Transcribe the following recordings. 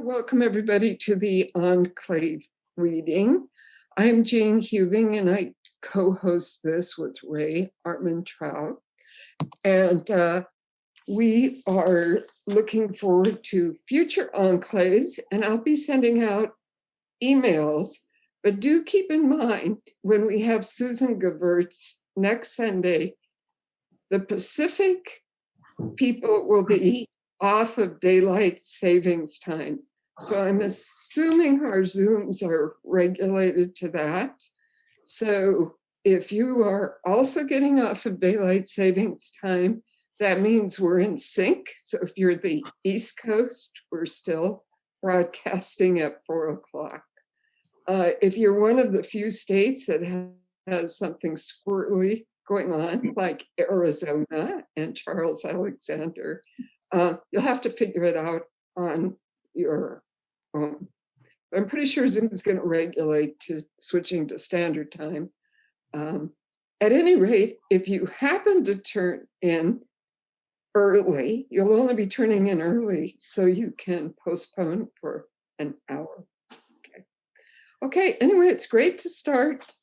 welcome everybody to the Enclave reading. I'm Jeanne Heuving and I co-host this with Ray Armantrout. And we are looking forward to future enclaves, and I'll be sending out emails, but do keep in mind when we have Susan Gewirtz next Sunday, the Pacific people will be off of daylight savings time. So I'm assuming our Zooms are regulated to that. So if you are also getting off of daylight savings time, that means we're in sync. So if you're the East Coast, we're still broadcasting at 4 o'clock. If you're one of the few states that has something squirrely going on, like Arizona and Charles Alexander, you'll have to figure it out on your own. I'm pretty sure Zoom is going to regulate to switching to standard time. At any rate, if you happen to turn in early, you'll only be turning in early, so you can postpone for an hour. Okay, anyway, it's great to start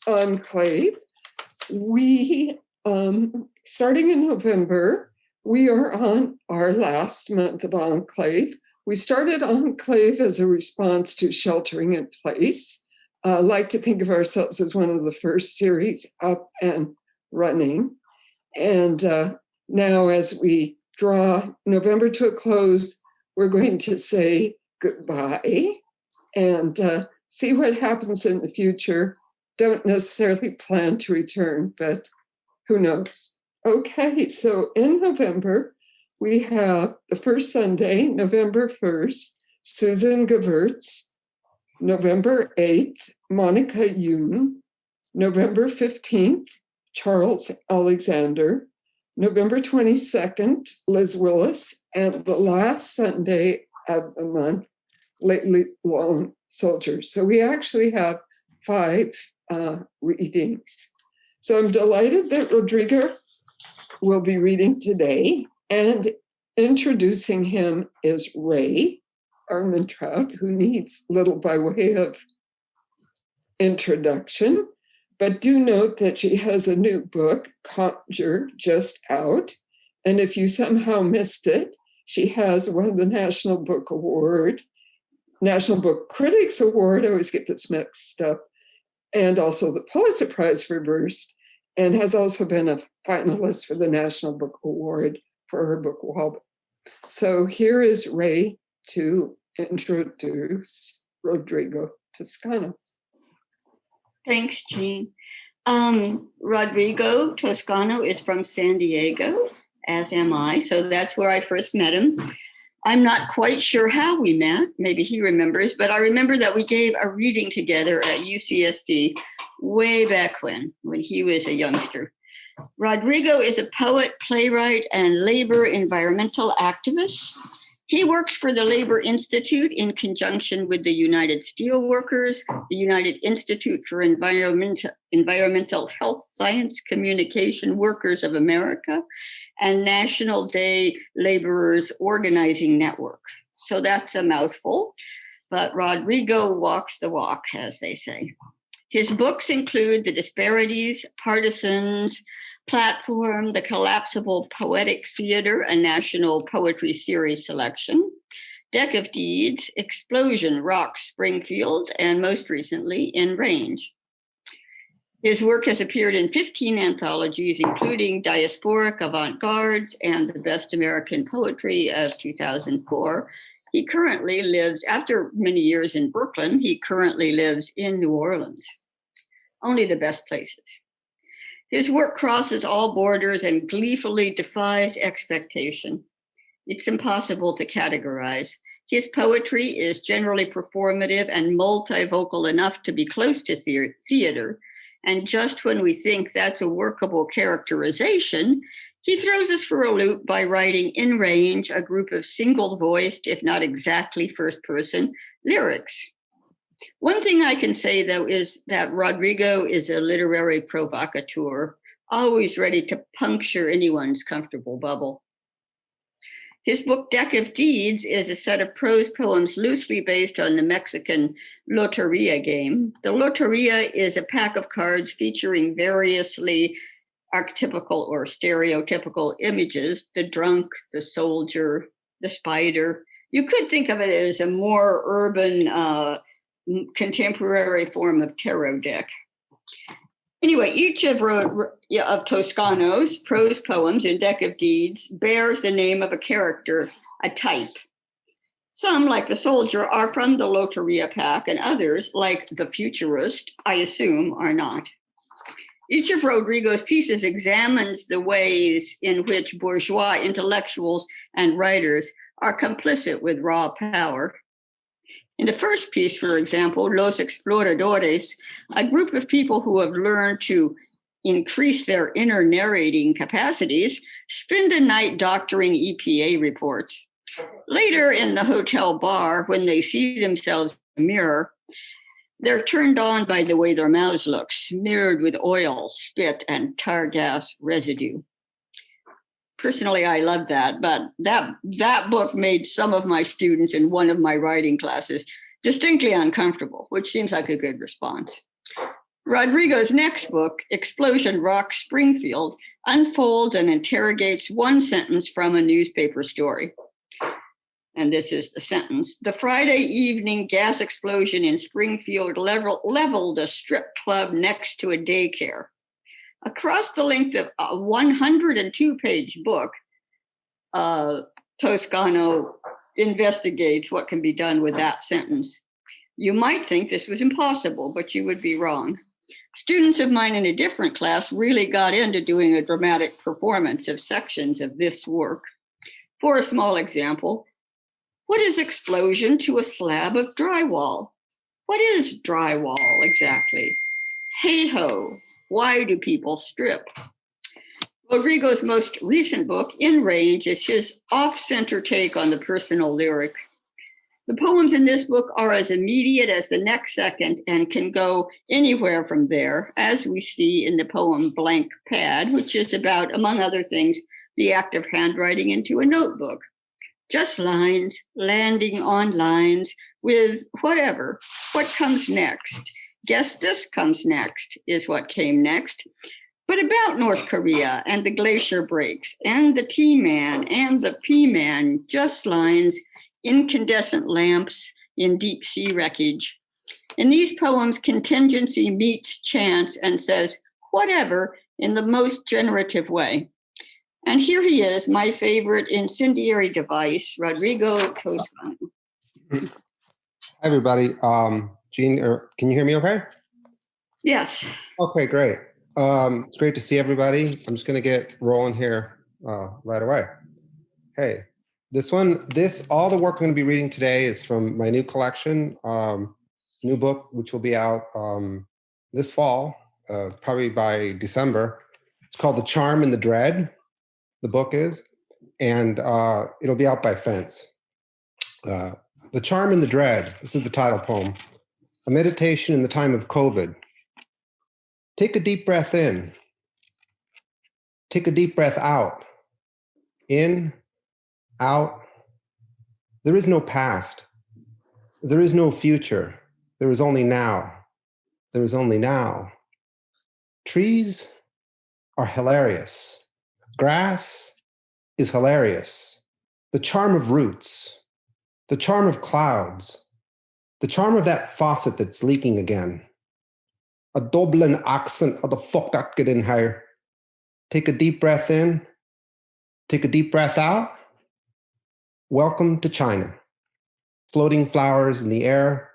Enclave. We, starting in November, we are on our last month of Enclave. We started Enclave as a response to sheltering in place. I like to think of ourselves as one of the first series up and running. And now as we draw November to a close, we're going to say goodbye and see what happens in the future. Don't necessarily plan to return, but who knows? Okay, so in November, we have the first Sunday, November 1st, Susan Gewirtz, November 8th, Monica Yoon, November 15th, Charles Alexander, November 22nd, Liz Willis, and the last Sunday of the month, Lately Lone Soldier. So we actually have 5 readings. So I'm delighted that Rodrigo will be reading today, and introducing him is Ray Armantrout, who needs little by way of introduction, but do note that she has a new book, Conjure, just out, and if you somehow missed it, she has won the National Book Award, National Book Critics Award, I always get this mixed up, and also the Pulitzer Prize for Verse, and has also been a finalist for the National Book Award for her book Wall. So here is Ray to introduce Rodrigo Toscano. Thanks, Jeanne. Rodrigo Toscano is from San Diego, as am I, so that's where I first met him. I'm not quite sure how we met, maybe he remembers, but I remember that we gave a reading together at UCSD way back when he was a youngster. Rodrigo is a poet, playwright, and labor environmental activist. He works for the Labor Institute in conjunction with the United Steelworkers, the United Institute for Environmental Health Science Communication Workers of America, and National Day Laborers Organizing Network. So that's a mouthful, but Rodrigo walks the walk, as they say. His books include the Disparities, Partisans, Platform, the Collapsible Poetics Theater, a National Poetry Series selection, Deck of Deeds, Explosion, Rocks Springfield, and most recently, In Range. His work has appeared in 15 anthologies, including Diasporic, Avant, Gardes, and the Best American Poetry of 2004. He currently lives, after many years in Brooklyn, he currently lives in New Orleans. Only the best places. His work crosses all borders and gleefully defies expectation. It's impossible to categorize. His poetry is generally performative and multivocal enough to be close to theater. And just when we think that's a workable characterization, he throws us for a loop by writing In Range, a group of single-voiced, if not exactly first-person, lyrics. One thing I can say, though, is that Rodrigo is a literary provocateur, always ready to puncture anyone's comfortable bubble. His book, Deck of Deeds, is a set of prose poems loosely based on the Mexican Loteria game. The Loteria is a pack of cards featuring variously archetypical or stereotypical images: the drunk, the soldier, the spider. You could think of it as a more urban, contemporary form of tarot deck. Anyway, each of Toscano's prose poems in Deck of Deeds bears the name of a character, a type. Some, like the soldier, are from the Loteria pack, and others, like the futurist, I assume, are not. Each of Rodrigo's pieces examines the ways in which bourgeois intellectuals and writers are complicit with raw power. In the first piece, for example, Los Exploradores, a group of people who have learned to increase their inner narrating capacities spend a night doctoring EPA reports. Later in the hotel bar, when they see themselves in the mirror, they're turned on by the way their mouths look, smeared with oil, spit, and tar gas residue. Personally, I love that, but that book made some of my students in one of my writing classes distinctly uncomfortable, which seems like a good response. Rodrigo's next book, Explosion, Rocks Springfield, unfolds and interrogates one sentence from a newspaper story. And this is the sentence: the Friday evening gas explosion in Springfield leveled a strip club next to a daycare. Across the length of a 102-page book, Toscano investigates what can be done with that sentence. You might think this was impossible, but you would be wrong. Students of mine in a different class really got into doing a dramatic performance of sections of this work. For a small example, what is explosion to a slab of drywall? What is drywall exactly? Hey-ho, why do people strip? Rodrigo's most recent book, In Range, is his off-center take on the personal lyric. The poems in this book are as immediate as the next second and can go anywhere from there, as we see in the poem Blank Pad, which is about, among other things, the act of handwriting into a notebook. Just lines, landing on lines with whatever. What comes next? Guess this comes next is what came next. But about North Korea and the glacier breaks and the T-Man and the P-Man, just lines, incandescent lamps in deep sea wreckage. In these poems, contingency meets chance and says whatever in the most generative way. And here he is, my favorite incendiary device, Rodrigo Toscano. Hi, everybody. Jeanne, can you hear me okay? Yes. Okay, great. It's great to see everybody. I'm just going to get rolling here right away. Hey, all the work I'm going to be reading today is from my new collection, new book, which will be out this fall, probably by December. It's called The Charm and the Dread, the book is, and it'll be out by Fence. The Charm and the Dread, this is the title poem. A meditation in the time of COVID. Take a deep breath in. Take a deep breath out. In, out. There is no past. There is no future. There is only now. There is only now. Trees are hilarious. Grass is hilarious. The charm of roots. The charm of clouds. The charm of that faucet that's leaking again. A Dublin accent. How the fuck that get in here? Take a deep breath in. Take a deep breath out. Welcome to China. Floating flowers in the air.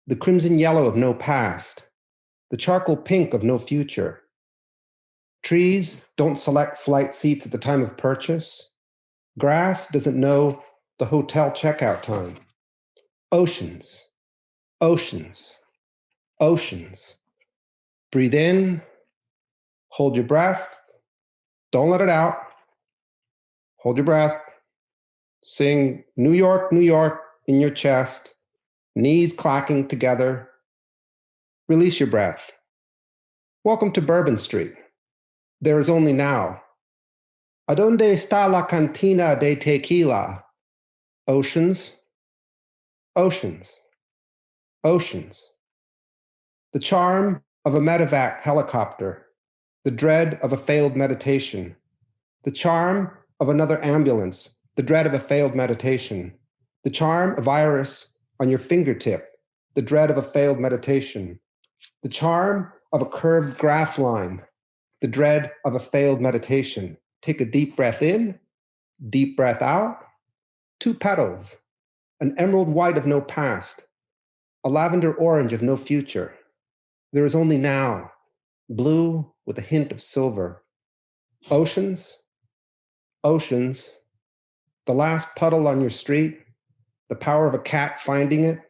The crimson yellow of no past. The charcoal pink of no future. Trees don't select flight seats at the time of purchase. Grass doesn't know the hotel checkout time. Oceans. Oceans. Oceans. Breathe in, hold your breath, don't let it out. Hold your breath. Sing New York, New York in your chest, knees clacking together. Release your breath. Welcome to Bourbon Street. There is only now. Adonde está la cantina de tequila? Oceans, oceans, oceans. The charm of a medevac helicopter, the dread of a failed meditation, the charm of another ambulance, the dread of a failed meditation, the charm of iris on your fingertip, the dread of a failed meditation, the charm of a curved graph line, the dread of a failed meditation. Take a deep breath in, deep breath out. 2 petals, an emerald white of no past, a lavender orange of no future. There is only now, blue with a hint of silver. Oceans, oceans, the last puddle on your street, the power of a cat finding it,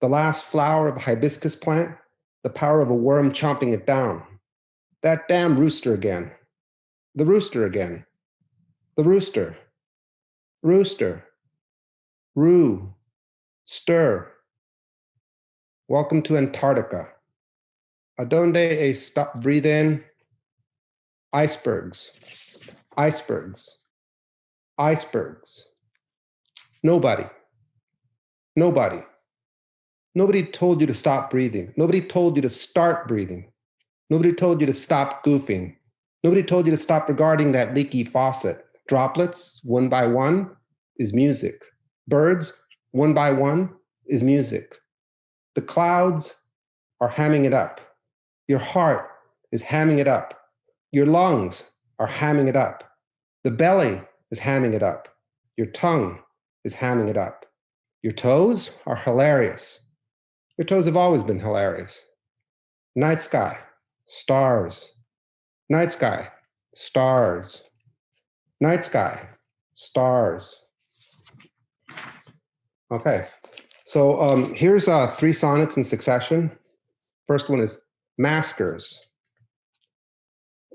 the last flower of a hibiscus plant, the power of a worm chomping it down. That damn rooster again. The rooster again. The rooster. Rooster. Roo. Stir. Welcome to Antarctica. Adonde a stop, breathe in. Icebergs. Icebergs. Icebergs. Nobody. Nobody. Nobody told you to stop breathing. Nobody told you to start breathing. Nobody told you to stop goofing. Nobody told you to stop regarding that leaky faucet. Droplets, one by one, is music. Birds, one by one, is music. The clouds are hamming it up. Your heart is hamming it up. Your lungs are hamming it up. The belly is hamming it up. Your tongue is hamming it up. Your toes are hilarious. Your toes have always been hilarious. Night sky, stars. Night sky, stars. Night sky, stars. Okay, so here's 3 sonnets in succession. First one is maskers.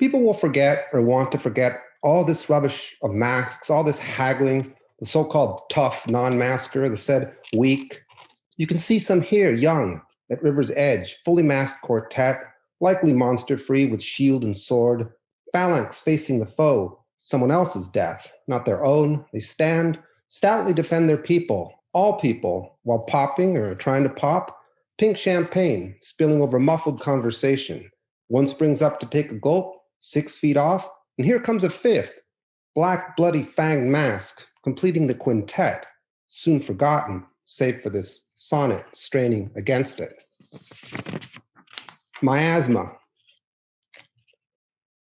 People will forget or want to forget all this rubbish of masks, all this haggling, the so-called tough non-masker, the said weak. You can see some here, young, at river's edge, fully masked quartet, likely monster-free with shield and sword, phalanx facing the foe, someone else's death, not their own. They stand, stoutly defend their people, all people, while popping or trying to pop, pink champagne spilling over muffled conversation. One springs up to take a gulp, 6 feet off, and here comes a 5th, black, bloody, fanged mask, completing the quintet, soon forgotten, save for this sonnet straining against it. Miasma.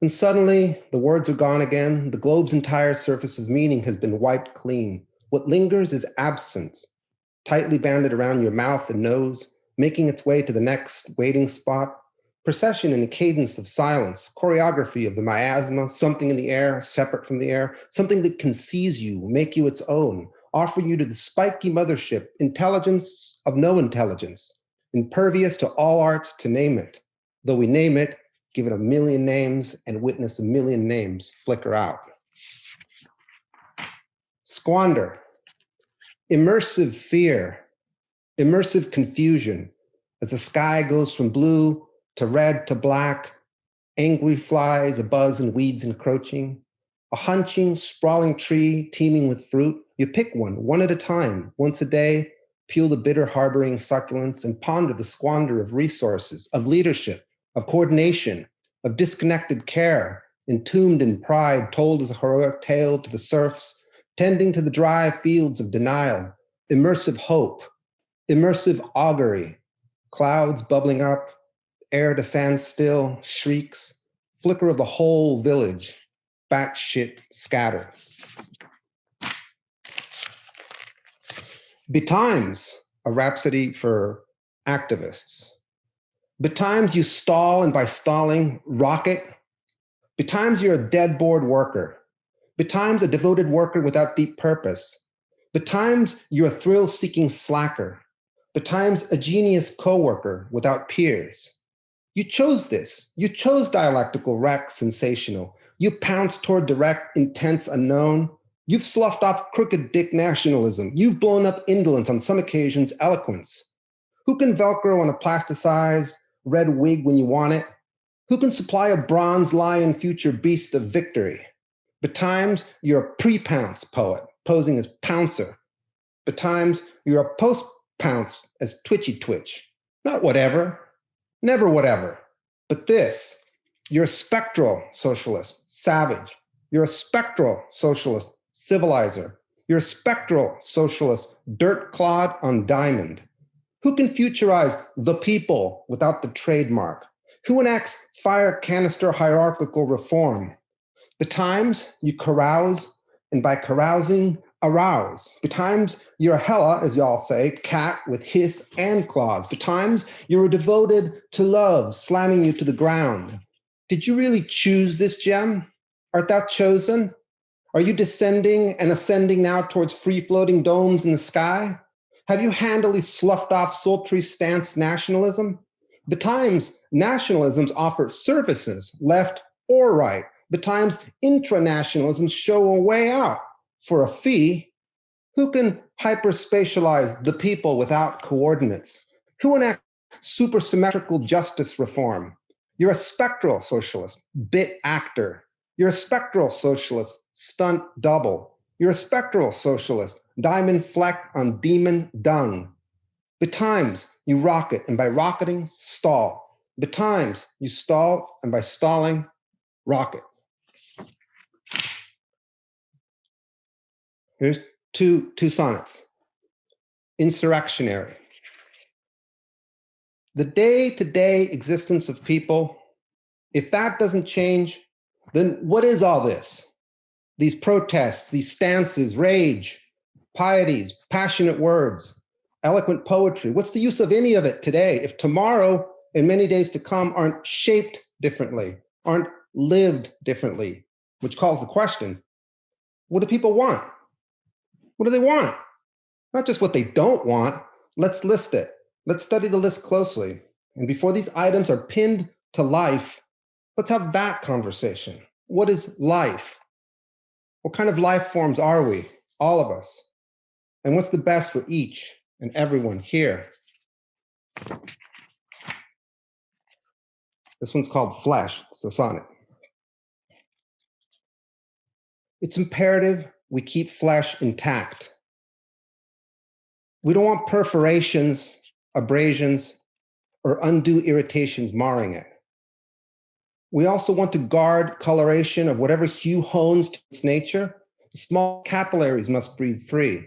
And suddenly, the words are gone again. The globe's entire surface of meaning has been wiped clean. What lingers is absent, tightly banded around your mouth and nose, making its way to the next waiting spot. Procession in a cadence of silence, choreography of the miasma, something in the air, separate from the air, something that can seize you, make you its own, offer you to the spiky mothership, intelligence of no intelligence, impervious to all arts to name it. Though we name it, give it a million names and witness a million names flicker out. Squander. Immersive fear, immersive confusion, as the sky goes from blue to red to black, angry flies, a buzz and weeds encroaching, a hunching, sprawling tree teeming with fruit. You pick one at a time, once a day, peel the bitter harboring succulents and ponder the squander of resources, of leadership, of coordination, of disconnected care, entombed in pride, told as a heroic tale to the serfs, tending to the dry fields of denial, immersive hope, immersive augury, clouds bubbling up, air to stand still, shrieks, flicker of the whole village, batshit scatter. Betimes, a rhapsody for activists. Betimes you stall, and by stalling, rocket. Betimes you're a dead bored worker. Betimes a devoted worker without deep purpose. Betimes you're a thrill-seeking slacker. Betimes a genius co-worker without peers. You chose this. You chose dialectical wreck, sensational. You pounced toward direct, intense, unknown. You've sloughed off crooked dick nationalism. You've blown up indolence, on some occasions, eloquence. Who can Velcro on a plasticized red wig when you want it? Who can supply a bronze lion future beast of victory? Betimes, you're a pre-pounce poet, posing as pouncer. Betimes, you're a post-pounce as twitchy twitch. Not whatever, never whatever, but this. You're a spectral socialist, savage. You're a spectral socialist, civilizer. You're a spectral socialist, dirt clod on diamond. Who can futurize the people without the trademark? Who enacts fire canister hierarchical reform? Betimes, you carouse, and by carousing, arouse. Betimes, you're a hella, as y'all say, cat with hiss and claws. Betimes, you're devoted to love, slamming you to the ground. Did you really choose this gem? Art thou chosen? Are you descending and ascending now towards free-floating domes in the sky? Have you handily sloughed off sultry stance nationalism? Betimes, nationalisms offer services, left or right. Betimes, intranationalisms show a way out for a fee. Who can hyperspatialize the people without coordinates? Who enacts supersymmetrical justice reform? You're a spectral socialist, bit actor. You're a spectral socialist, stunt double. You're a spectral socialist, diamond fleck on demon dung. Betimes, you rocket, and by rocketing, stall. Betimes, you stall, and by stalling, rocket. Here's two sonnets. Insurrectionary. The day-to-day existence of people, if that doesn't change, then what is all this? These protests, these stances, rage, pieties, passionate words, eloquent poetry. What's the use of any of it today if tomorrow and many days to come aren't shaped differently, aren't lived differently? Which calls the question, what do people want? What do they want? Not just what they don't want. Let's list it. Let's study the list closely. And before these items are pinned to life, let's have that conversation. What is life? What kind of life forms are we, all of us? And what's the best for each and everyone here? This one's called Flesh. It's a sonnet. It's imperative we keep flesh intact. We don't want perforations, abrasions, or undue irritations marring it. We also want to guard coloration of whatever hue hones to its nature. The small capillaries must breathe free.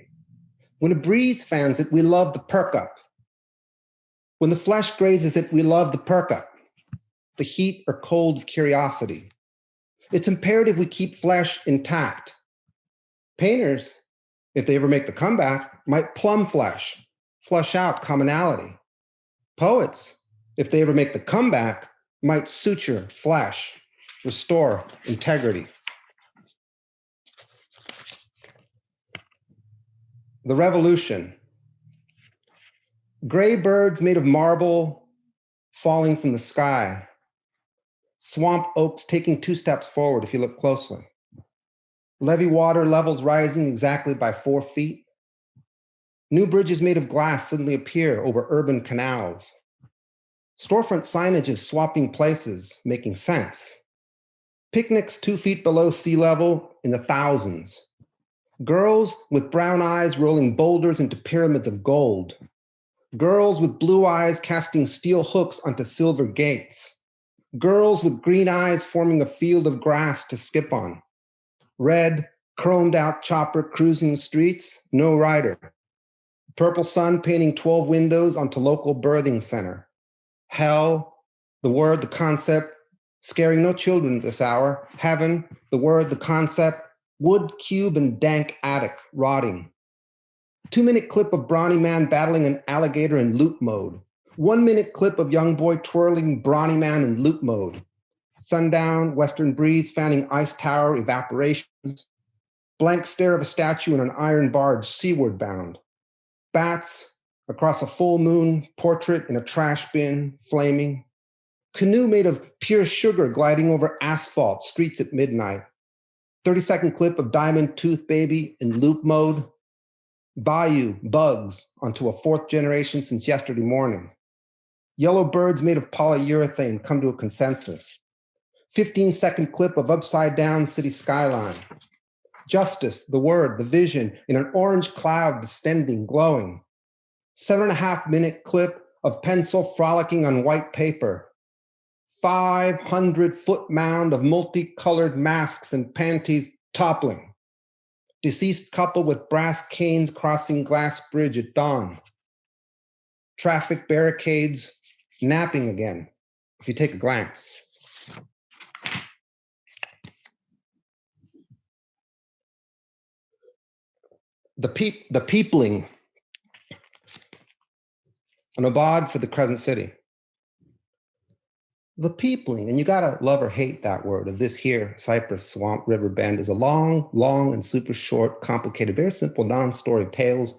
When a breeze fans it, we love the perk up. When the flesh grazes it, we love the perk up, the heat or cold of curiosity. It's imperative we keep flesh intact. Painters, if they ever make the comeback, might plumb flesh, flush out commonality. Poets, if they ever make the comeback, might suture flesh, restore integrity. The revolution. Gray birds made of marble falling from the sky. Swamp oaks taking 2 steps forward if you look closely. Levee water levels rising exactly by 4 feet. New bridges made of glass suddenly appear over urban canals. Storefront signage is swapping places, making sense. Picnics 2 feet below sea level in the thousands. Girls with brown eyes rolling boulders into pyramids of gold. Girls with blue eyes casting steel hooks onto silver gates. Girls with green eyes forming a field of grass to skip on. Red, chromed out chopper cruising the streets, no rider. Purple sun painting 12 windows onto local birthing center. Hell, the word, the concept, scaring no children this hour. Heaven, the word, the concept, wood cube and dank attic rotting. 2-minute clip of brawny man battling an alligator in loop mode. 1-minute clip of young boy twirling brawny man in loop mode. Sundown, western breeze fanning ice tower evaporations. Blank stare of a statue in an iron barge seaward bound. Bats across a full moon, portrait in a trash bin, flaming. Canoe made of pure sugar gliding over asphalt, streets at midnight. 30-second clip of diamond tooth baby in loop mode. Bayou, bugs onto a 4th generation since yesterday morning. Yellow birds made of polyurethane come to a consensus. 15-second clip of upside down city skyline. Justice, the word, the vision in an orange cloud descending, glowing. 7.5-minute clip of pencil frolicking on white paper. 500-foot mound of multicolored masks and panties toppling. Deceased couple with brass canes crossing glass bridge at dawn. Traffic barricades napping again, if you take a glance. The peopling, an ode for the Crescent City. The peopling, and you gotta love or hate that word of this here Cypress Swamp River Bend, is a long, long and super short, complicated, very simple non-story tales,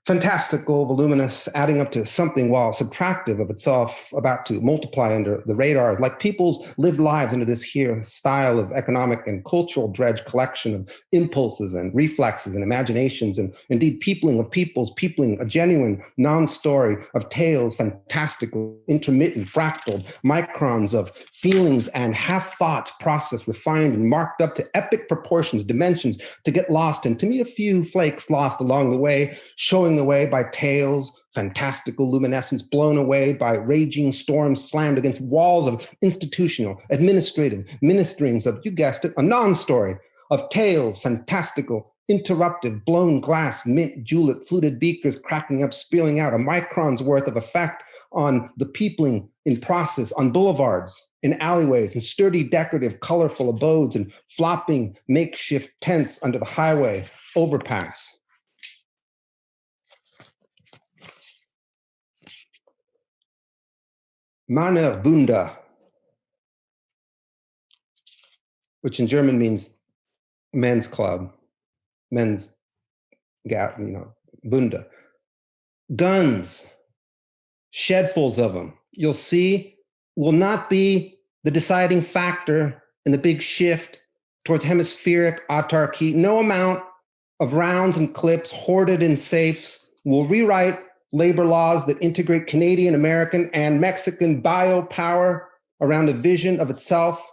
fantastical, voluminous, adding up to something while subtractive of itself, about to multiply under the radars, like people's lived lives into this here style of economic and cultural dredge collection of impulses and reflexes and imaginations, and indeed peopling of peoples, peopling a genuine non-story of tales, fantastical, intermittent, fractal, microns of feelings and half-thoughts processed, refined, and marked up to epic proportions, dimensions, to get lost and to meet a few flakes lost along the way, showing away by tales, fantastical luminescence, blown away by raging storms, slammed against walls of institutional, administrative ministerings of, you guessed it, a non-story of tales, fantastical, interruptive, blown glass, mint, julep, fluted beakers cracking up, spilling out, a micron's worth of effect on the peopling in process, on boulevards, in alleyways, in sturdy, decorative, colorful abodes, and flopping makeshift tents under the highway overpass. Männerbunde, which in German means men's club, men's, Bunde. Guns, shed-fulls of them, you'll see, will not be the deciding factor in the big shift towards hemispheric autarky. No amount of rounds and clips hoarded in safes will rewrite labor laws that integrate Canadian, American, and Mexican biopower around a vision of itself,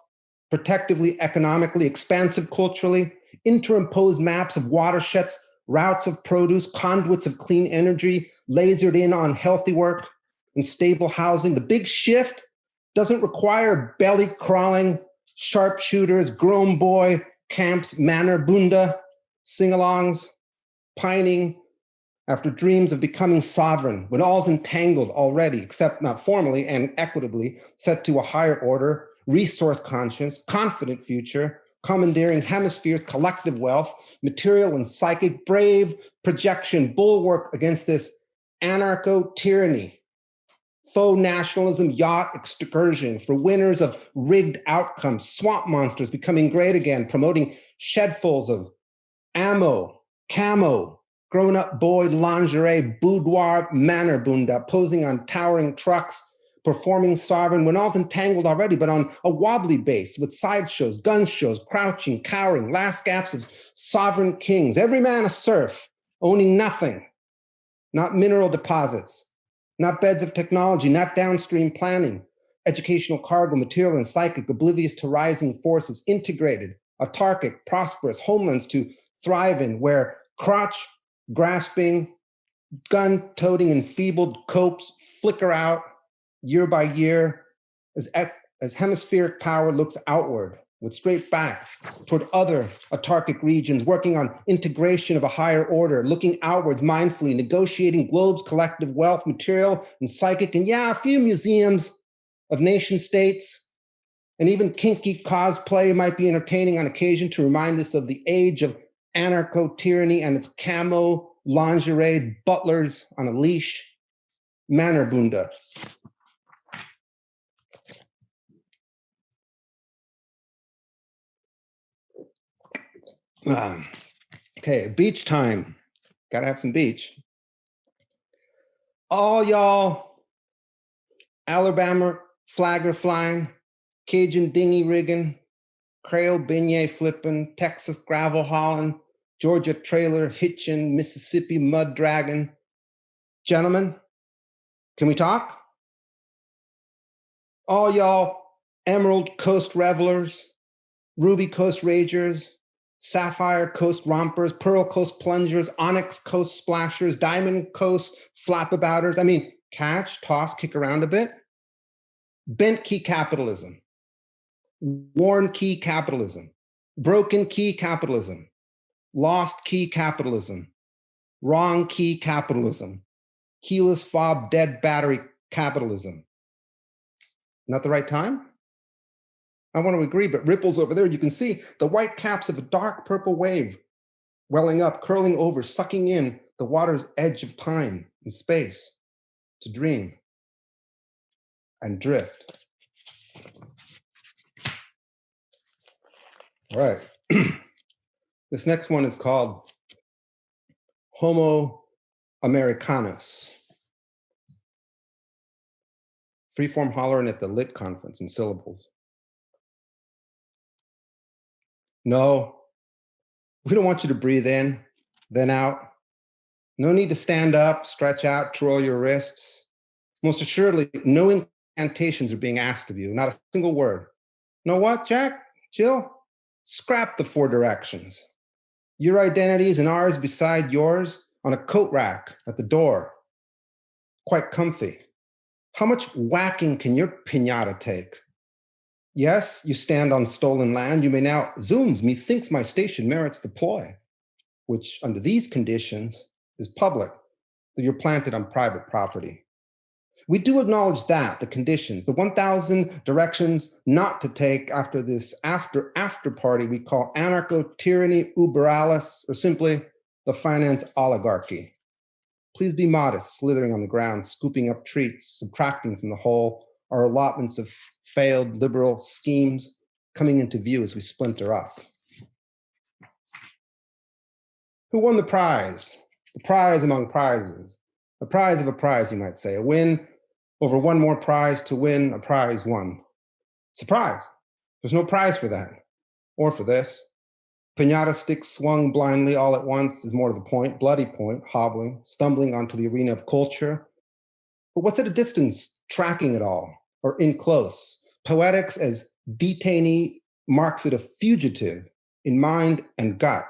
protectively, economically, expansive culturally, interimposed maps of watersheds, routes of produce, conduits of clean energy, lasered in on healthy work and stable housing. The big shift doesn't require belly-crawling sharpshooters, grown boy camps, Männerbunde, sing-alongs, pining after dreams of becoming sovereign, when all's entangled already, except not formally and equitably, set to a higher order, resource conscious, confident future, commandeering hemispheres, collective wealth, material and psychic, brave projection, bulwark against this anarcho-tyranny, faux nationalism, yacht excursion for winners of rigged outcomes, swamp monsters becoming great again, promoting shedfuls of ammo, camo, grown-up boy lingerie, boudoir, Männerbunde, posing on towering trucks, performing sovereign when all's entangled already, but on a wobbly base with sideshows, gun shows, crouching, cowering, last gaps of sovereign kings, every man a serf, owning nothing, not mineral deposits, not beds of technology, not downstream planning, educational cargo, material and psychic, oblivious to rising forces, integrated, autarkic, prosperous, homelands to thrive in, where crotch grasping, gun-toting, enfeebled copes flicker out year by year as hemispheric power looks outward with straight backs toward other autarkic regions, working on integration of a higher order, looking outwards mindfully, negotiating globes, collective wealth, material and psychic, and a few museums of nation states, and even kinky cosplay might be entertaining on occasion to remind us of the age of anarcho-tyranny and its camo lingerie butlers on a leash, Männerbunde. Okay, beach time. Gotta have some beach. All y'all Alabama flagger flying, Cajun dinghy rigging, Creole beignet flipping, Texas gravel hauling, Georgia trailer hitching, Mississippi mud dragging. Gentlemen, can we talk? All y'all Emerald Coast Revelers, Ruby Coast Ragers, Sapphire Coast Rompers, Pearl Coast Plungers, Onyx Coast Splashers, Diamond Coast Flapabouters. I mean, catch, toss, kick around a bit. Bent key capitalism, worn key capitalism, broken key capitalism, lost key capitalism, wrong key capitalism, keyless fob dead battery capitalism. Not the right time? I want to agree, but ripples over there, you can see the white caps of a dark purple wave welling up, curling over, sucking in the water's edge of time and space to dream and drift. All right. This next one is called Homo Americanus. Freeform hollering at the Lit conference in syllables. No, we don't want you to breathe in, then out. No need to stand up, stretch out, twirl your wrists. Most assuredly, no incantations are being asked of you, not a single word. Know what, Jack? Jill? Scrap the four directions. Your identities and ours beside yours on a coat rack at the door. Quite comfy. How much whacking can your piñata take? Yes, you stand on stolen land. You may now, zooms, methinks my station merits the ploy, which under these conditions is public, that you're planted on private property. We do acknowledge that, the conditions, the 1,000 directions not to take after this after party we call anarcho-tyranny uberalis, or simply the finance oligarchy. Please be modest, slithering on the ground, scooping up treats, subtracting from the whole, our allotments of failed liberal schemes coming into view as we splinter up. Who won the prize? The prize among prizes. The prize of a prize, you might say. A win over one more prize to win a prize won. Surprise. There's no prize for that, or for this. Piñata sticks swung blindly all at once is more to the point, bloody point, hobbling, stumbling onto the arena of culture. But what's at a distance, tracking it all, or in close? Poetics as detainee marks it a fugitive in mind and gut.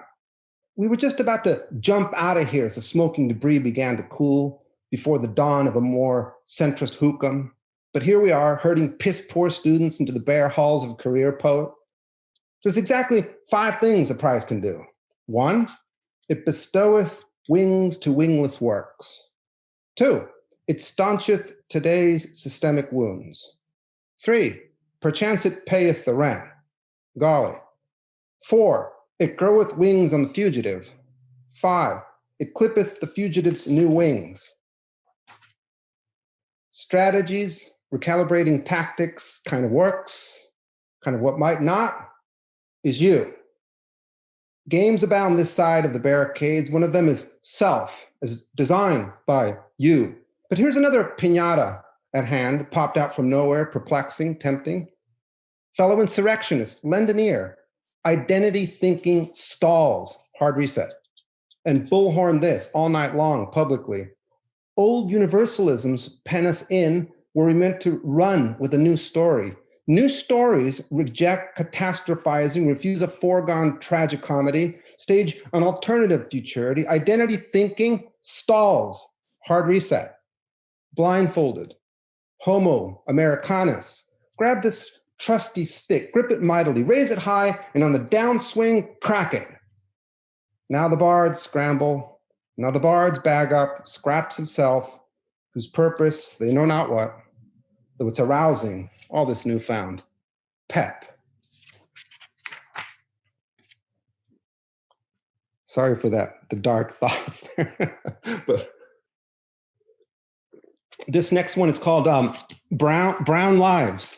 We were just about to jump out of here as the smoking debris began to cool before the dawn of a more centrist hook'em. But here we are, herding piss-poor students into the bare halls of a career poet. There's exactly 5 things a prize can do. 1, it bestoweth wings to wingless works. 2, it stauncheth today's systemic wounds. 3, perchance it payeth the rent. Golly. 4, it groweth wings on the fugitive. 5, it clippeth the fugitive's new wings. Strategies, recalibrating tactics, kind of works, kind of what might not, is you. Games abound this side of the barricades. One of them is self, as designed by you. But here's another piñata at hand, popped out from nowhere, perplexing, tempting. Fellow insurrectionists, lend an ear. Identity thinking stalls, hard reset. And bullhorn this all night long, publicly. Old universalisms pen us in where we meant to run with a new story. New stories reject catastrophizing, refuse a foregone tragicomedy, stage an alternative futurity. Identity thinking stalls, hard reset. Blindfolded, Homo Americanus. Grab this trusty stick, grip it mightily, raise it high, and on the downswing, crack it. Now the bards scramble. Now the bards bag up scraps of self, whose purpose they know not what, though it's arousing all this newfound pep. Sorry for that, the dark thoughts there. But this next one is called Brown Lives.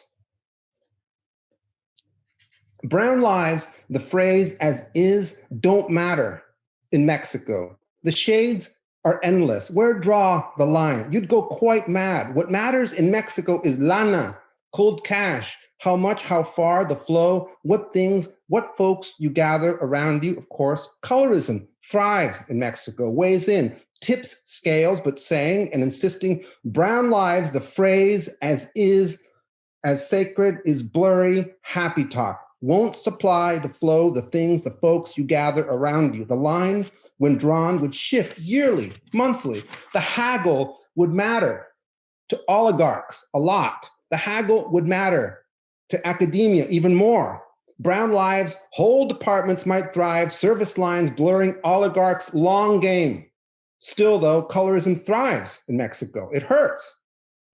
Brown lives, the phrase as is don't matter in Mexico. The shades are endless. Where draw the line? You'd go quite mad. What matters in Mexico is lana, cold cash, how much, how far, the flow, what things, what folks you gather around you. Of course, colorism thrives in Mexico, weighs in, tips scales, but saying and insisting brown lives, the phrase as is as sacred is blurry happy talk. Won't supply the flow, the things, the folks you gather around you. The line, when drawn, would shift yearly, monthly. The haggle would matter to oligarchs a lot. The haggle would matter to academia even more. Brown lives, whole departments might thrive, service lines blurring oligarchs' long game. Still, though, colorism thrives in Mexico. It hurts.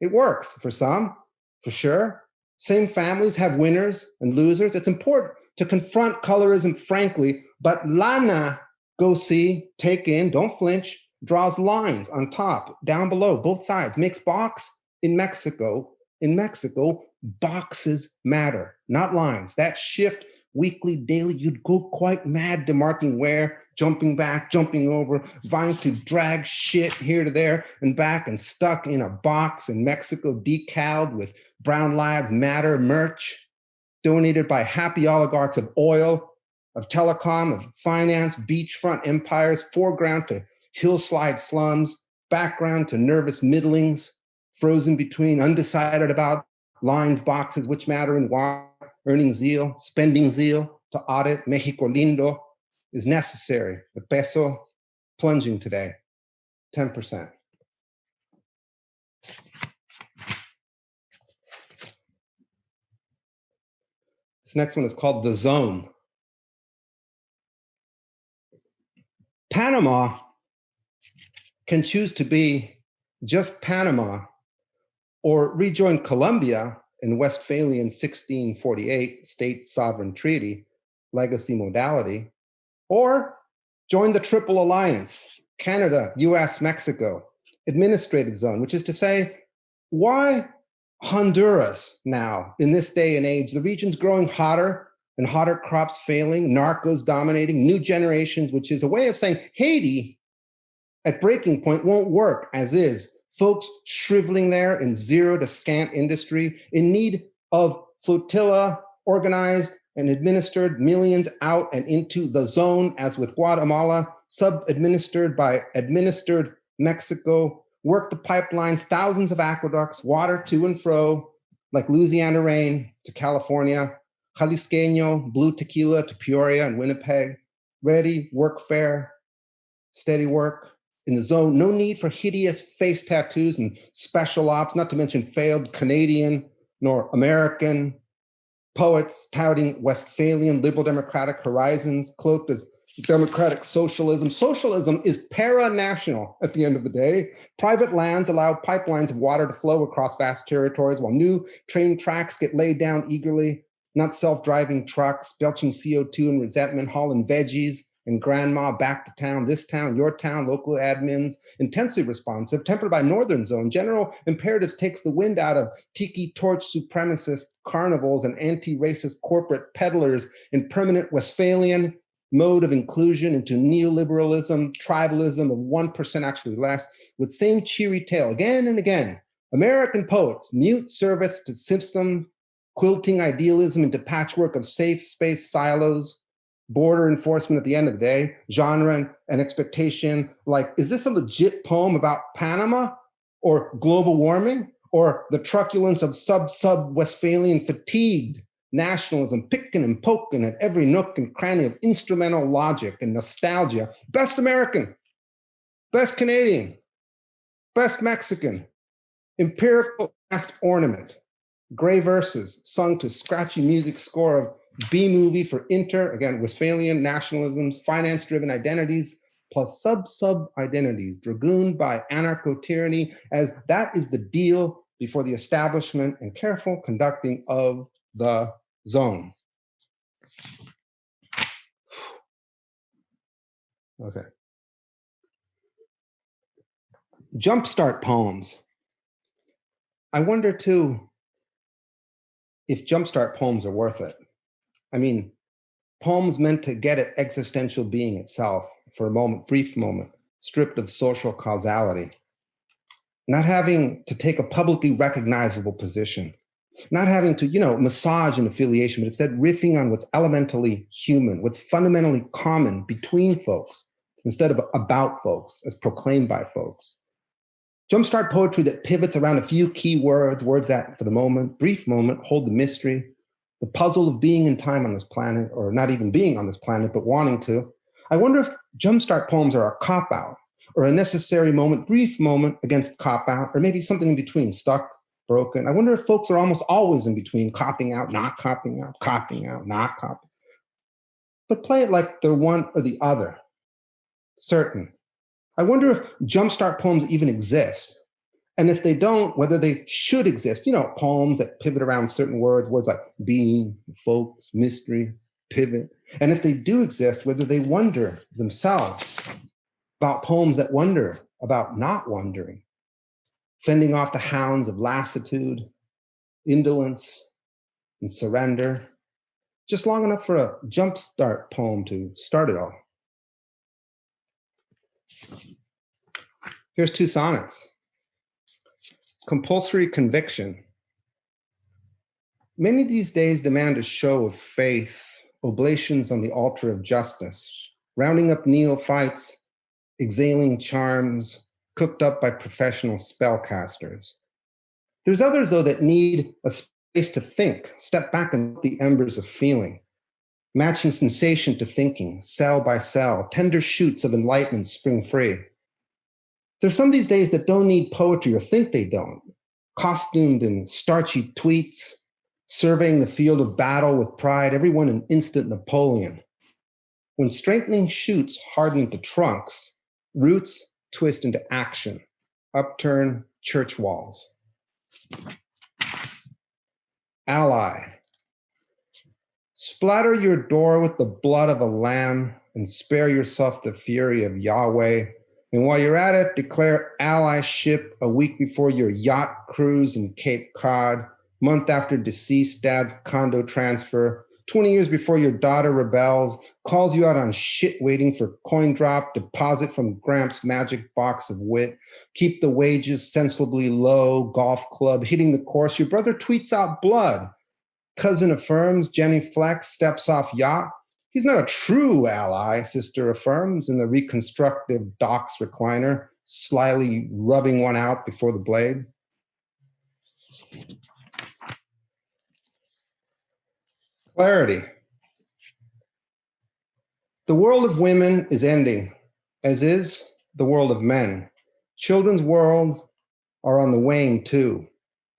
It works for some, for sure. Same families have winners and losers. It's important to confront colorism frankly, but Lana, go see, take in, don't flinch, draws lines on top, down below, both sides, makes box in Mexico. In Mexico, boxes matter, not lines. That shift weekly, daily, you'd go quite mad demarking where, jumping back, jumping over, vying to drag shit here to there and back and stuck in a box in Mexico, decaled with Brown Lives Matter merch, donated by happy oligarchs of oil, of telecom, of finance, beachfront empires, foreground to hillside slums, background to nervous middlings, frozen between, undecided about lines, boxes, which matter and why, earning zeal, spending zeal to audit. Mexico lindo is necessary. The peso plunging today, 10%. This next one is called The Zone. Panama can choose to be just Panama or rejoin Colombia in Westphalian 1648 state sovereign treaty, legacy modality, or join the Triple Alliance, Canada, US, Mexico, administrative zone, which is to say, why Honduras now in this day and age? The region's growing hotter and hotter, crops failing, narcos dominating, new generations, which is a way of saying Haiti at breaking point won't work as is. Folks shriveling there in zero to scant industry, in need of flotilla, organized and administered millions out and into the zone, as with Guatemala, sub-administered by administered Mexico, work the pipelines, thousands of aqueducts, water to and fro, like Louisiana rain to California, Jalisqueño, blue tequila to Peoria and Winnipeg, ready, work fair, steady work. In the zone, no need for hideous face tattoos and special ops, not to mention failed Canadian nor American poets touting Westphalian liberal democratic horizons, cloaked as democratic socialism. Socialism is para-national at the end of the day. Private lands allow pipelines of water to flow across vast territories while new train tracks get laid down eagerly, not self-driving trucks, belching CO2 and resentment, hauling veggies, and grandma back to town, this town, your town, local admins, intensely responsive, tempered by northern zone. General imperatives takes the wind out of tiki torch supremacist carnivals and anti-racist corporate peddlers in permanent Westphalian mode of inclusion into neoliberalism, tribalism of 1%, actually less, with same cheery tale again and again. American poets, mute service to system, quilting idealism into patchwork of safe space silos, border enforcement at the end of the day, genre and expectation, like, is this a legit poem about Panama or global warming or the truculence of sub-Westphalian fatigued nationalism, picking and poking at every nook and cranny of instrumental logic and nostalgia? Best American, best Canadian, best Mexican, empirical last ornament, gray verses sung to scratchy music score of B-movie for again, Westphalian nationalisms, finance-driven identities, plus sub-identities, dragooned by anarcho-tyranny, as that is the deal before the establishment and careful conducting of the zone. Okay. Jumpstart poems. I wonder too if jumpstart poems are worth it. I mean, poems meant to get at existential being itself for a moment, brief moment, stripped of social causality, not having to take a publicly recognizable position, not having to, massage an affiliation, but instead riffing on what's elementally human, what's fundamentally common between folks, instead of about folks, as proclaimed by folks. Jumpstart poetry that pivots around a few key words, words that, for the moment, brief moment, hold the mystery, the puzzle of being in time on this planet, or not even being on this planet, but wanting to. I wonder if jumpstart poems are a cop-out, or a necessary moment, brief moment against cop-out, or maybe something in between, stuck, broken. I wonder if folks are almost always in between, copping out, not copping out, copping out, not copping. But play it like they're one or the other, certain. I wonder if jumpstart poems even exist. And if they don't, whether they should exist. You know, poems that pivot around certain words, words like being, folks, mystery, pivot. And if they do exist, whether they wonder themselves about poems that wonder about not wondering, fending off the hounds of lassitude, indolence, and surrender, just long enough for a jumpstart poem to start it all. Here's 2 sonnets. Compulsory conviction. Many these days demand a show of faith, oblations on the altar of justice, rounding up neophytes, exhaling charms, cooked up by professional spellcasters. There's others, though, that need a space to think, step back and the embers of feeling, matching sensation to thinking, cell by cell, tender shoots of enlightenment spring free. There's some these days that don't need poetry or think they don't, costumed in starchy tweets, surveying the field of battle with pride, everyone an instant Napoleon. When strengthening shoots harden into trunks, roots twist into action, upturn church walls. Ally. Splatter your door with the blood of a lamb and spare yourself the fury of Yahweh. And while you're at it, declare allyship a week before your yacht cruise in Cape Cod, month after deceased dad's condo transfer, 20 years before your daughter rebels, calls you out on shit waiting for coin drop, deposit from Gramps' magic box of wit, keep the wages sensibly low, golf club, hitting the course. Your brother tweets out blood. Cousin affirms, Jenny Flex steps off yacht. He's not a true ally, sister affirms in the reconstructive docks recliner, slyly rubbing one out before the blade. Clarity. The world of women is ending, as is the world of men. Children's worlds are on the wane too.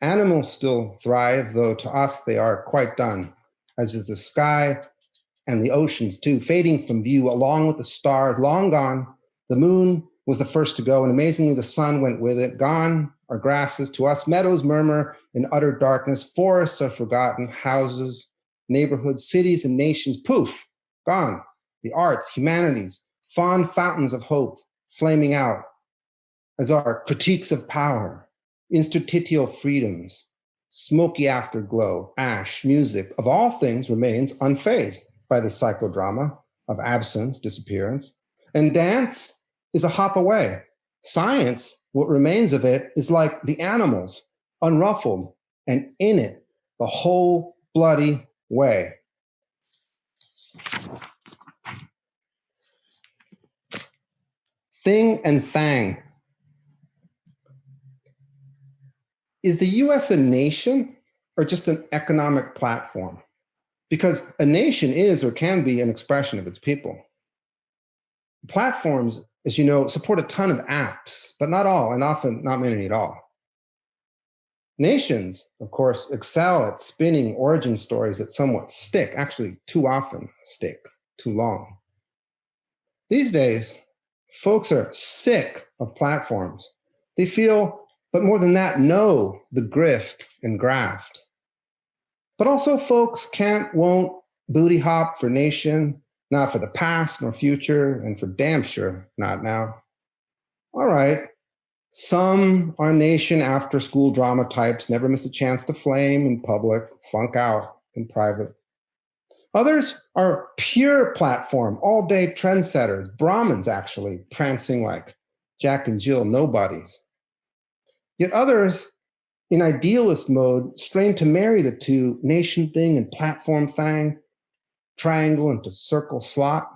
Animals still thrive, though to us they are quite done, as is the sky and the oceans too, fading from view along with the stars, long gone. The moon was the first to go, and amazingly the sun went with it. Gone are grasses to us, meadows murmur in utter darkness, forests are forgotten, houses, neighborhoods, cities, and nations, poof, gone. The arts, humanities, fond fountains of hope, flaming out, as are critiques of power, institutional freedoms, smoky afterglow, ash, music, of all things remains unfazed by the psychodrama of absence, disappearance. And dance is a hop away. Science, what remains of it, is like the animals, unruffled, and in it the whole bloody way. Thing and thang. Is the US a nation or just an economic platform? Because a nation is or can be an expression of its people. Platforms, as you know, support a ton of apps, but not all, and often not many at all. Nations, of course, excel at spinning origin stories that somewhat stick, actually too often stick, too long. These days, folks are sick of platforms. They feel, but more than that, know the grift and graft. But also folks can't, won't booty hop for nation, not for the past nor future, and for damn sure not now. All right, some are nation after school drama types, never miss a chance to flame in public, funk out in private. Others are pure platform, all day trendsetters, Brahmins actually, prancing like Jack and Jill nobodies. Yet others, in idealist mode, strain to marry the two, nation thing and platform thing, triangle into circle slot.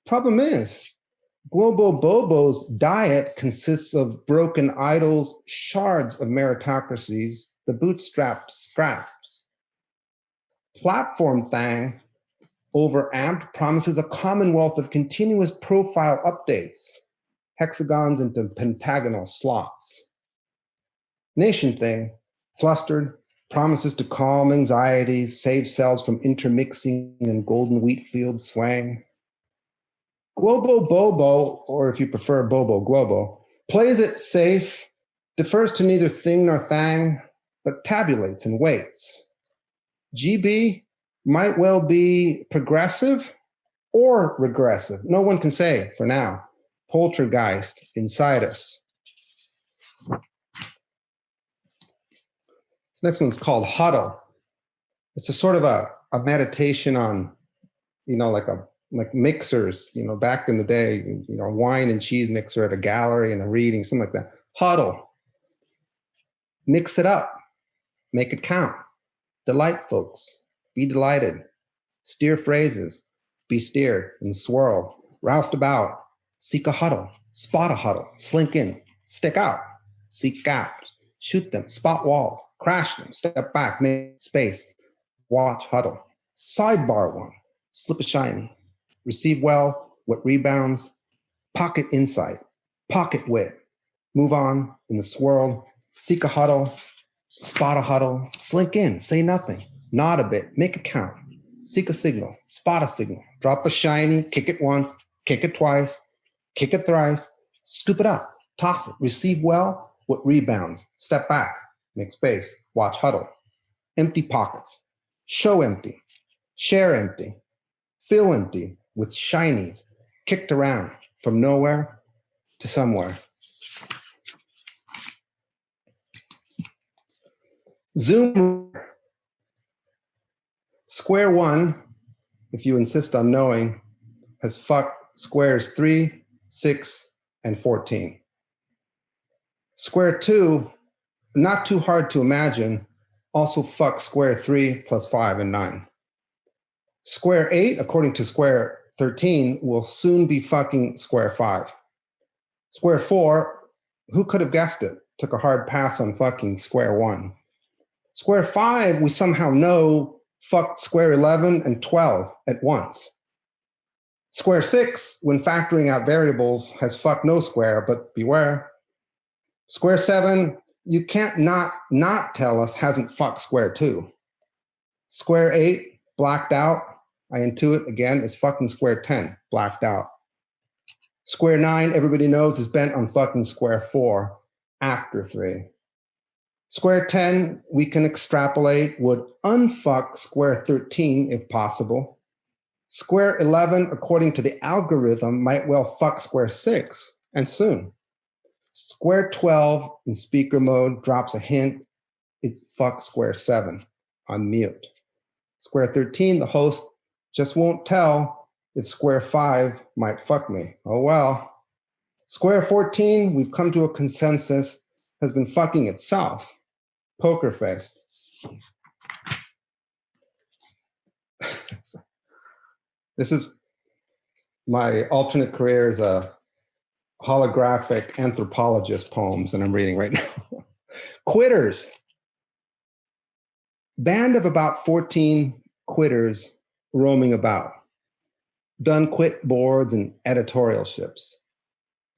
Problem is, Globo Bobo's diet consists of broken idols, shards of meritocracies, the bootstrap scraps. Platform Thang, overamped, promises a commonwealth of continuous profile updates, hexagons into pentagonal slots. Nation Thing, flustered, promises to calm anxieties, save cells from intermixing in golden wheat field swang. Globo Bobo, or if you prefer Bobo Globo, plays it safe, defers to neither thing nor thang, but tabulates and waits. GB might well be progressive or regressive. No one can say for now. Poltergeist inside us. This next one's called Huddle. It's a sort of a meditation on, like mixers, back in the day, wine and cheese mixer at a gallery and a reading, something like that. Huddle. Mix it up. Make it count. Delight folks. Be delighted. Steer phrases. Be steered and swirl. Roused about. Seek a huddle. Spot a huddle. Slink in. Stick out. Seek gaps. Shoot them. Spot walls. Crash them. Step back. Make space. Watch huddle. Sidebar one. Slip a shiny. Receive well what rebounds. Pocket insight. Pocket wit. Move on in the swirl. Seek a huddle. Spot a huddle. Slink in. Say nothing. Nod a bit. Make it count. Seek a signal. Spot a signal. Drop a shiny. Kick it once. Kick it twice. Kick it thrice. Scoop it up. Toss it. Receive well what rebounds. Step back. Make space. Watch huddle. Empty pockets. Show empty. Share empty. Fill empty with shinies kicked around from nowhere to somewhere. Zoom. Square one, if you insist on knowing, has fucked squares 3, 6, and 14. Square 2, not too hard to imagine, also fuck square 3 plus 5 and 9. Square 8, according to square 13, will soon be fucking square 5. Square 4, who could have guessed it? Took a hard pass on fucking square 1. Square 5, we somehow know fucked square 11 and 12 at once. Square 6, when factoring out variables, has fucked no square, but beware. Square 7, you can't not tell us hasn't fucked square 2. Square 8, blacked out, I intuit again, is fucking square 10, blacked out. Square 9, everybody knows, is bent on fucking square 4 after 3. Square 10, we can extrapolate, would unfuck square 13 if possible. Square 11, according to the algorithm, might well fuck square 6, and soon. Square 12 in speaker mode drops a hint, it's fuck square 7 on mute. Square 13, the host just won't tell if square 5 might fuck me. Oh well. Square 14, we've come to a consensus, has been fucking itself. Poker face. This is my alternate career as a holographic anthropologist poems that I'm reading right now. Quitters. Band of about 14 quitters roaming about. Done quit boards and editorial ships.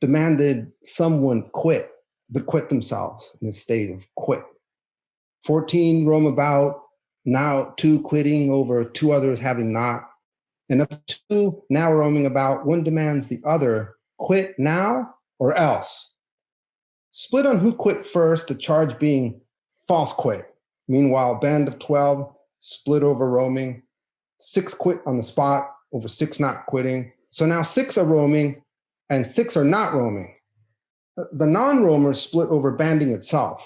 Demanded someone quit, but quit themselves in a state of quit. 14 roam about, now 2 quitting over 2 others having not. And of 2 now roaming about, one demands the other quit now or else. Split on who quit first, the charge being false quit. Meanwhile, band of 12 split over roaming. 6 quit on the spot over 6 not quitting. So now 6 are roaming and 6 are not roaming. The non-roamers split over banding itself.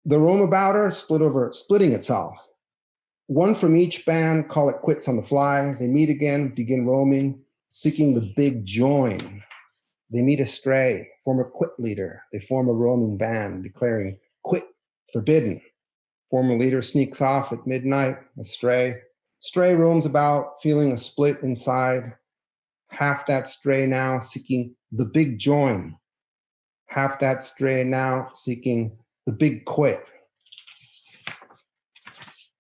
The roamabouter split over splitting itself. 1 from each band call it quits on the fly. They meet again, begin roaming, seeking the big join. They meet a stray, form a quit leader. They form a roaming band, declaring quit forbidden. Former leader sneaks off at midnight, a stray. Stray roams about, feeling a split inside. half that stray now seeking the big join, half that stray now seeking the big quit.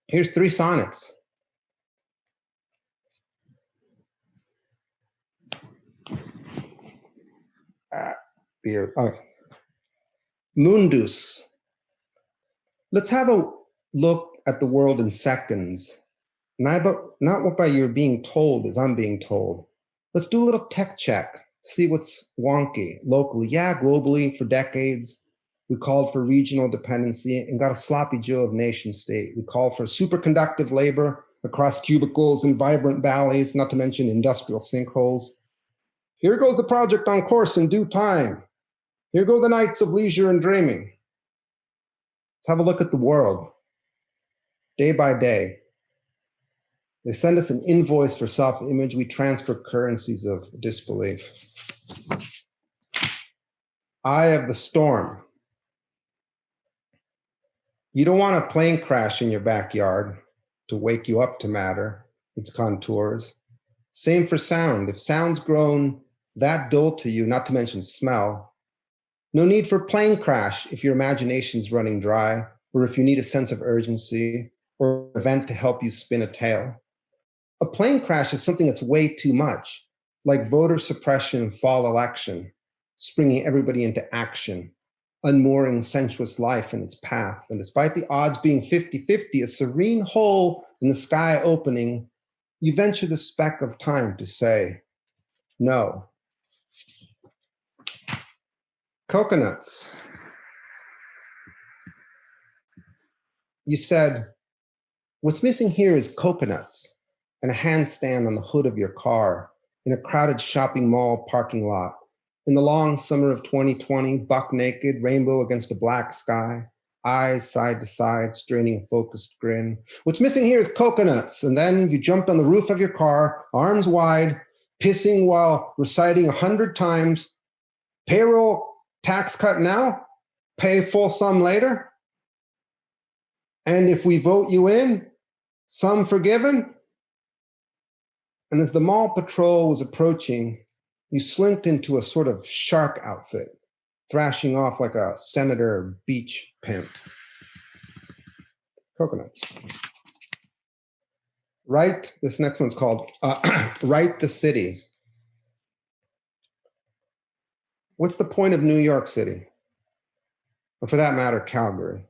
Here's 3 sonnets. Beer. Oh. Mundus. Let's have a look at the world in seconds. Not what by you're being told as I'm being told. Let's do a little tech check. See what's wonky locally. Yeah, globally for decades, we called for regional dependency and got a sloppy Joe of nation state. We called for superconductive labor across cubicles and vibrant valleys, not to mention industrial sinkholes. Here goes the project on course in due time. Here go the nights of leisure and dreaming. Let's have a look at the world. Day by day, they send us an invoice for self-image. We transfer currencies of disbelief. Eye of the storm. You don't want a plane crash in your backyard to wake you up to matter, its contours. Same for sound. If sound's grown that dull to you, not to mention smell, no need for plane crash if your imagination's running dry, or if you need a sense of urgency or an event to help you spin a tale. A plane crash is something that's way too much, like voter suppression and fall election, springing everybody into action, unmooring sensuous life in its path. And despite the odds being 50-50, a serene hole in the sky opening, you venture the speck of time to say, no. Coconuts. You said, what's missing here is coconuts and a handstand on the hood of your car in a crowded shopping mall parking lot. In the long summer of 2020, buck naked, rainbow against a black sky, eyes side to side, straining a focused grin. What's missing here is coconuts. And then you jumped on the roof of your car, arms wide, pissing while reciting 100 times, payroll tax cut now, pay full sum later. And if we vote you in, some forgiven. And as the mall patrol was approaching, you slinked into a sort of shark outfit, thrashing off like a senator beach pimp. Coconuts. Right, this next one's called Write the City. What's the point of New York City? Or for that matter, Calgary?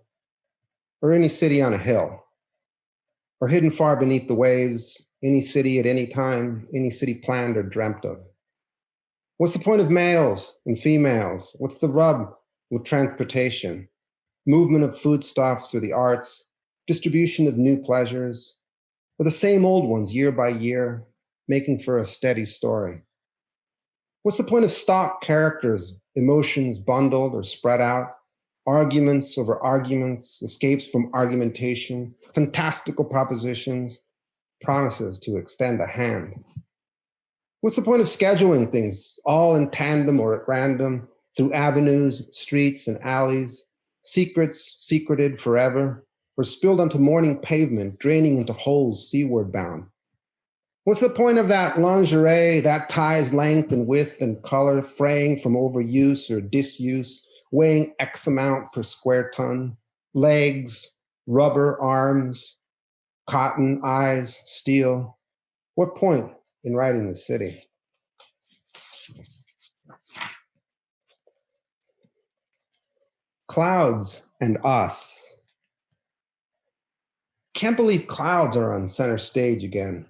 Or any city on a hill? Or hidden far beneath the waves, any city at any time, any city planned or dreamt of? What's the point of males and females? What's the rub with transportation? Movement of foodstuffs or the arts, distribution of new pleasures, or the same old ones year by year, making for a steady story? What's the point of stock characters, emotions bundled or spread out, arguments over arguments, escapes from argumentation, fantastical propositions, promises to extend a hand? What's the point of scheduling things all in tandem or at random through avenues, streets, and alleys, secrets secreted forever, or spilled onto morning pavement, draining into holes seaward bound? What's the point of that lingerie, that tie's length and width and color, fraying from overuse or disuse, weighing X amount per square ton, legs, rubber arms, cotton, eyes, steel? What point in writing the city? Clouds and us. Can't believe clouds are on center stage again.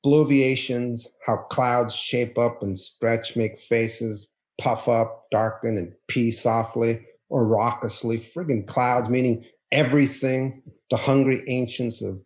Bloviations, how clouds shape up and stretch, make faces, puff up, darken, and pee softly or raucously. Friggin' clouds, meaning everything to hungry ancients of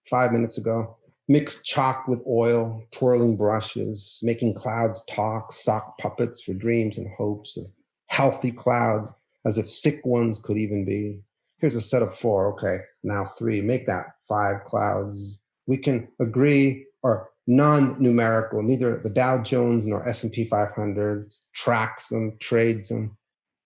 5 minutes ago. Mixed chalk with oil, twirling brushes, making clouds talk, sock puppets for dreams and hopes of healthy clouds, as if sick ones could even be. Here's a set of 4, okay, now 3, make that 5 clouds. We can agree, or non-numerical, neither the Dow Jones nor S&P 500 tracks them, trades them.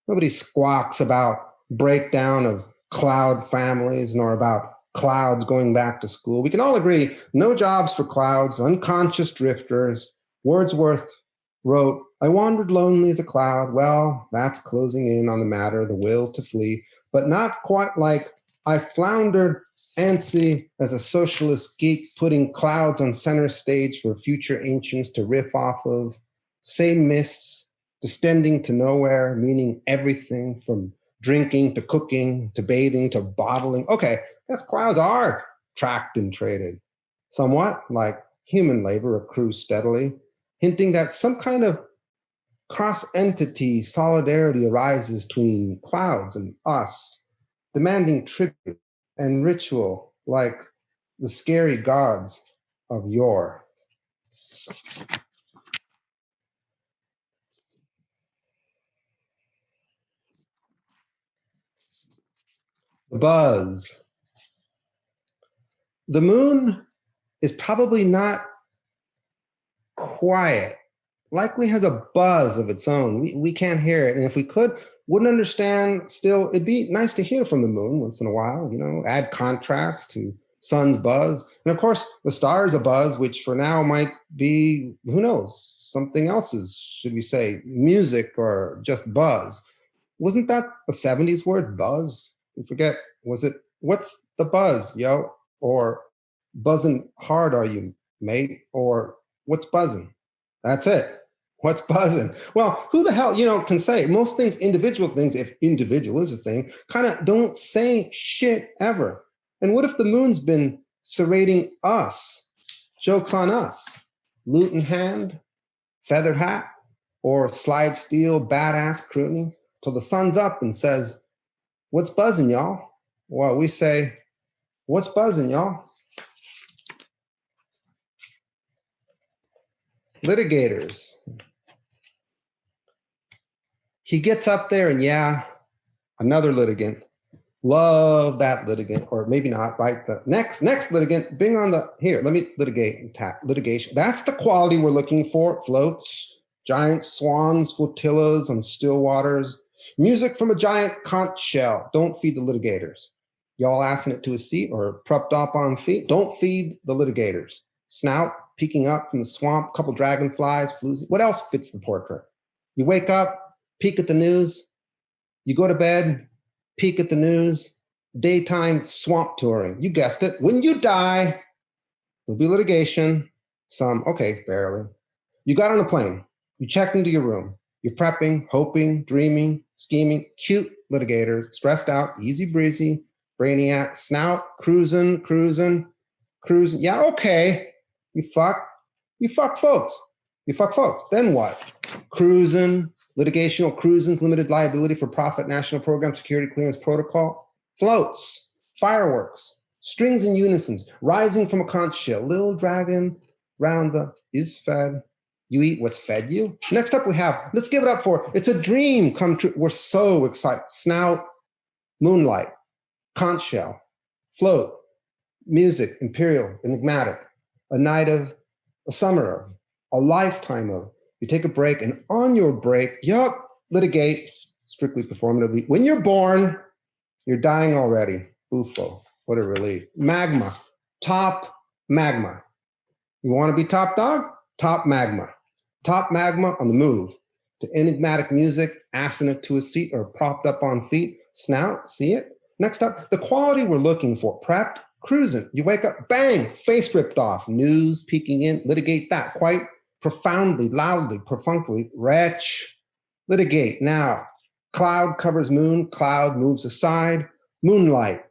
Nobody squawks about breakdown of cloud families, nor about clouds going back to school. We can all agree, no jobs for clouds, unconscious drifters. Wordsworth wrote, I wandered lonely as a cloud. Well, that's closing in on the matter, the will to flee, but not quite like I floundered antsy as a socialist geek, putting clouds on center stage for future ancients to riff off of. Same mists, descending to nowhere, meaning everything from drinking to cooking to bathing to bottling. Okay, that's clouds are tracked and traded. Somewhat like human labor accrues steadily, hinting that some kind of cross-entity solidarity arises between clouds and us, demanding tribute and ritual like the scary gods of yore. The buzz. The moon is probably not quiet, likely has a buzz of its own. We can't hear it. And if we could, wouldn't understand still, it'd be nice to hear from the moon once in a while, you know, add contrast to sun's buzz. And of course, the stars a buzz, which for now might be, who knows, something else's, should we say, music or just buzz. Wasn't that a 70s word, buzz? I forget, was it, what's the buzz, yo? Or buzzing hard are you, mate? Or what's buzzing? That's it. What's buzzing? Well, who the hell, you know, can say? Most things, individual things, if individual is a thing, kind of don't say shit ever. And what if the moon's been serrating us? Joke's on us. Lute in hand, feathered hat, or slide steel badass crooning till the sun's up and says, what's buzzing, y'all? Well, we say, what's buzzing, y'all? Litigators. He gets up there and yeah, another litigant. Love that litigant, or maybe not, right? The next litigant, bring on the, here, let me litigate and tap litigation. That's the quality we're looking for. Floats, giant swans, flotillas on still waters. Music from a giant conch shell. Don't feed the litigators. Y'all assing it to a seat or propped up on feet. Don't feed the litigators. Snout peeking up from the swamp, couple dragonflies, floozy. What else fits the portrait? You wake up, peek at the news. You go to bed, peek at the news. Daytime swamp touring. You guessed it. When you die, there'll be litigation. Some, okay, barely. You got on a plane. You checked into your room. You're prepping, hoping, dreaming, scheming. Cute litigators, stressed out, easy breezy, brainiac, snout, cruising. Yeah, okay. You fuck folks. Then what? Cruising, litigational cruisings, limited liability for profit, national program, security clearance protocol, floats, fireworks, strings and unisons, rising from a conch shell, little dragon round the is fed. You eat what's fed you. Next up we have, let's give it up for, it's a dream come true. We're so excited. Snout, moonlight, conch shell, float, music, imperial, enigmatic, a night of, a summer of, a lifetime of. You take a break, and on your break, yup, litigate, strictly performatively. When you're born, you're dying already. Buffo, what a relief. Magma, top magma. You want to be top dog? Top magma. Top magma on the move. To enigmatic music, assing it to a seat or propped up on feet. Snout, see it? Next up, the quality we're looking for. Prepped, cruising. You wake up, bang, face ripped off. News peeking in, litigate that. Quite profoundly, loudly, perfunctorily. Wretch, litigate. Now, cloud covers moon, cloud moves aside. Moonlight,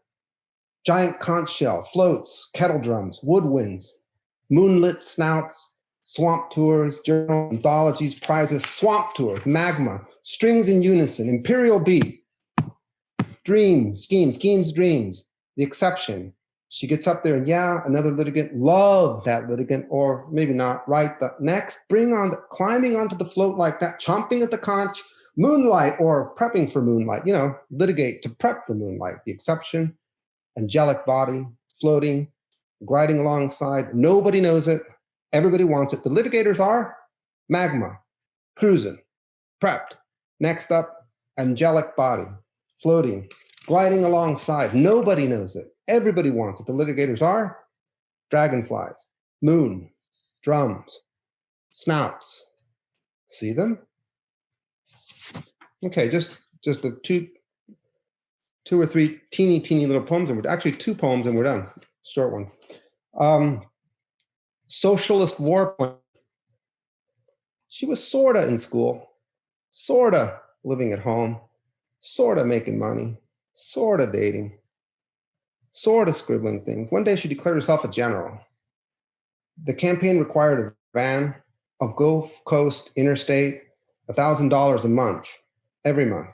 giant conch shell, floats, kettle drums, woodwinds, moonlit snouts, swamp tours, journal, anthologies, prizes, swamp tours, magma, strings in unison, imperial beat, dream, schemes, dreams, the exception. She gets up there and yeah, another litigant, love that litigant, or maybe not, right? The next, climbing onto the float like that, chomping at the conch, moonlight or prepping for moonlight, you know, litigate to prep for moonlight, the exception, angelic body, floating, gliding alongside, nobody knows it, everybody wants it. The litigators are magma, cruising, prepped. Next up, angelic body, floating, gliding alongside, nobody knows it, everybody wants it. The litigators are dragonflies, moon, drums, snouts, See them? Okay, just the two or three teeny little poems, and actually 2 poems, and we're done. Short one. Socialist war poem. She was sorta in school, sorta living at home, sorta making money, sorta dating, sorta scribbling things. One day she declared herself a general. The campaign required a van, a Gulf Coast interstate, $1,000 a month, every month,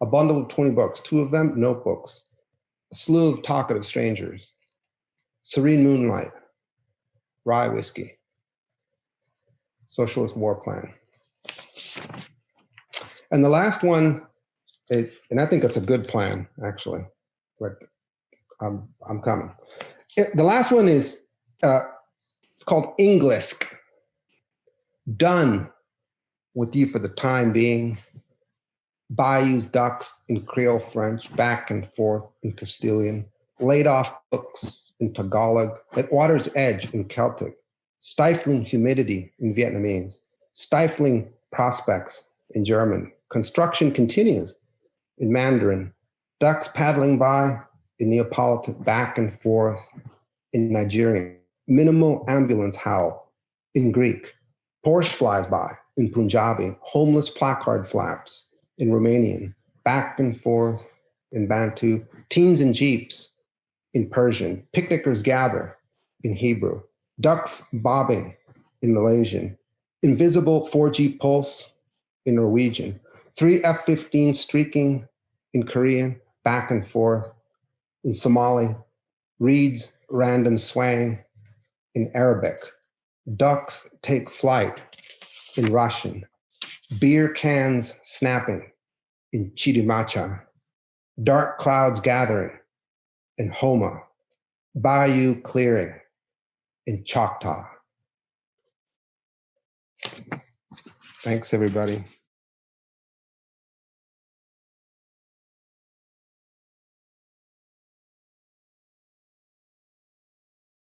a bundle of 20 books, 2 of them notebooks, a slew of talkative strangers, serene moonlight, rye whiskey, socialist war plan. And the last one, and I think that's a good plan, actually, but I'm coming. The last one is, it's called Englisk. Done with you for the time being. Bayous, ducks in Creole French, back and forth in Castilian, laid off books in Tagalog, at water's edge in Celtic, stifling humidity in Vietnamese, stifling prospects in German. Construction continues in Mandarin, ducks paddling by in Neapolitan, back and forth in Nigerian, minimal ambulance howl in Greek, Porsche flies by in Punjabi, homeless placard flaps in Romanian, back and forth in Bantu, teens in jeeps in Persian, picnickers gather in Hebrew, ducks bobbing in Malaysian, invisible 4G pulse in Norwegian, 3 F-15 streaking in Korean, back and forth in Somali, reeds random swaying in Arabic, ducks take flight in Russian, beer cans snapping in Chirimacha, dark clouds gathering in Homa, bayou clearing in Choctaw. Thanks, everybody.